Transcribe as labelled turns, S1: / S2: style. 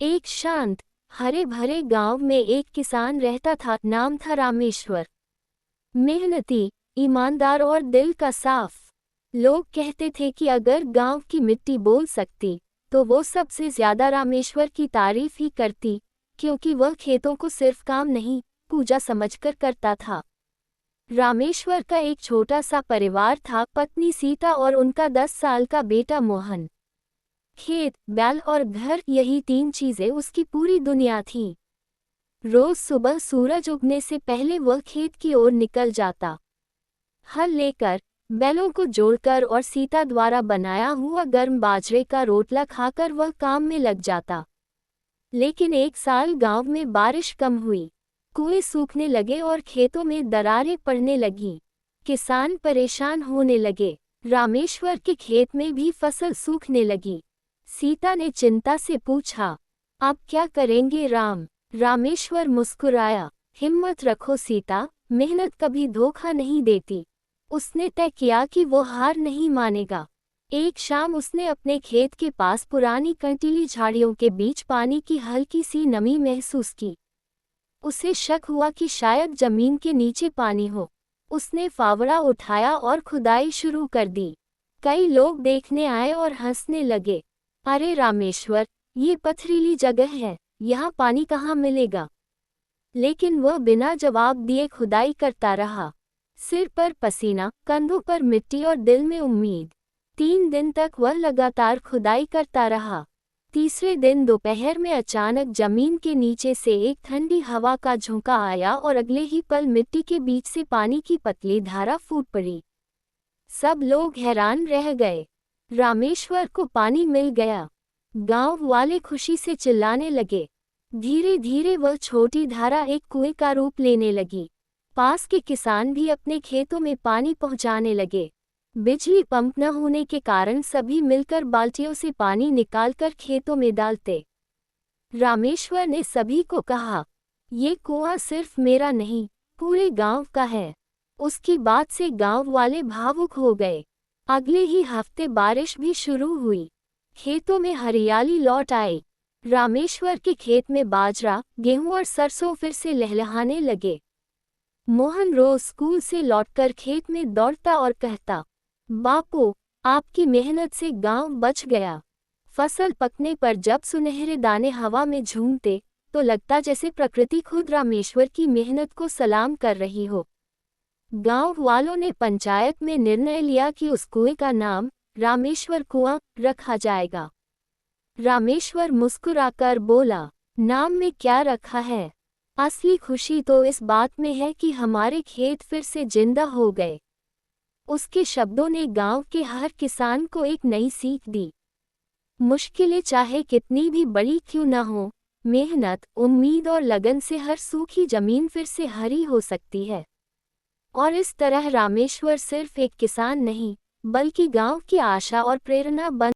S1: एक शांत, हरे भरे गांव में एक किसान रहता था। नाम था रामेश्वर। मेहनती, ईमानदार और दिल का साफ। लोग कहते थे कि अगर गांव की मिट्टी बोल सकती तो वो सबसे ज्यादा रामेश्वर की तारीफ ही करती, क्योंकि वह खेतों को सिर्फ काम नहीं, पूजा समझकर करता था। रामेश्वर का एक छोटा सा परिवार था, पत्नी सीता और उनका 10 साल का बेटा मोहन। खेत, बैल और घर, यही 3 चीजें उसकी पूरी दुनिया थी। रोज सुबह सूरज उगने से पहले वह खेत की ओर निकल जाता, हल लेकर, बैलों को जोड़कर और सीता द्वारा बनाया हुआ गर्म बाजरे का रोटला खाकर वह काम में लग जाता। लेकिन एक साल गांव में बारिश कम हुई, कुएं सूखने लगे और खेतों में दरारें पड़ने लगीं। किसान परेशान होने लगे। रामेश्वर के खेत में भी फसल सूखने लगी। सीता ने चिंता से पूछा, अब क्या करेंगे राम? रामेश्वर मुस्कुराया, हिम्मत रखो सीता, मेहनत कभी धोखा नहीं देती। उसने तय किया कि वो हार नहीं मानेगा। एक शाम उसने अपने खेत के पास पुरानी कंटीली झाड़ियों के बीच पानी की हल्की सी नमी महसूस की। उसे शक हुआ कि शायद जमीन के नीचे पानी हो। उसने फावड़ा उठाया और खुदाई शुरू कर दी। कई लोग देखने आए और हंसने लगे। अरे रामेश्वर, ये पथरीली जगह है, यहाँ पानी कहाँ मिलेगा? लेकिन वह बिना जवाब दिए खुदाई करता रहा। सिर पर पसीना, कंधों पर मिट्टी और दिल में उम्मीद। 3 दिन तक वह लगातार खुदाई करता रहा। तीसरे दिन दोपहर में अचानक जमीन के नीचे से एक ठंडी हवा का झोंका आया और अगले ही पल मिट्टी के बीच से पानी की पतली धारा फूट पड़ी। सब लोग हैरान रह गए। रामेश्वर को पानी मिल गया। गांव वाले खुशी से चिल्लाने लगे। धीरे धीरे वह छोटी धारा एक कुएं का रूप लेने लगी। पास के किसान भी अपने खेतों में पानी पहुंचाने लगे। बिजली पंप न होने के कारण सभी मिलकर बाल्टियों से पानी निकालकर खेतों में डालते। रामेश्वर ने सभी को कहा, ये कुआं सिर्फ मेरा नहीं, पूरे गांव का है। उसकी बात से गांव वाले भावुक हो गए। अगले ही हफ्ते बारिश भी शुरू हुई। खेतों में हरियाली लौट आई। रामेश्वर के खेत में बाजरा, गेहूं और सरसों फिर से लहलहाने लगे। मोहन रोज स्कूल से लौटकर खेत में दौड़ता और कहता, बापू, आपकी मेहनत से गांव बच गया। फसल पकने पर जब सुनहरे दाने हवा में झूमते तो लगता जैसे प्रकृति खुद रामेश्वर की मेहनत को सलाम कर रही हो। गांव वालों ने पंचायत में निर्णय लिया कि उस कुएं का नाम रामेश्वर कुआं रखा जाएगा। रामेश्वर मुस्कुराकर बोला, नाम में क्या रखा है? असली खुशी तो इस बात में है कि हमारे खेत फिर से जिंदा हो गए। उसके शब्दों ने गांव के हर किसान को एक नई सीख दी। मुश्किलें चाहे कितनी भी बड़ी क्यों न हो, मेहनत, उम्मीद और लगन से हर सूखी जमीन फिर से हरी हो सकती है। और इस तरह रामेश्वर सिर्फ एक किसान नहीं, बल्कि गांव की आशा और प्रेरणा बन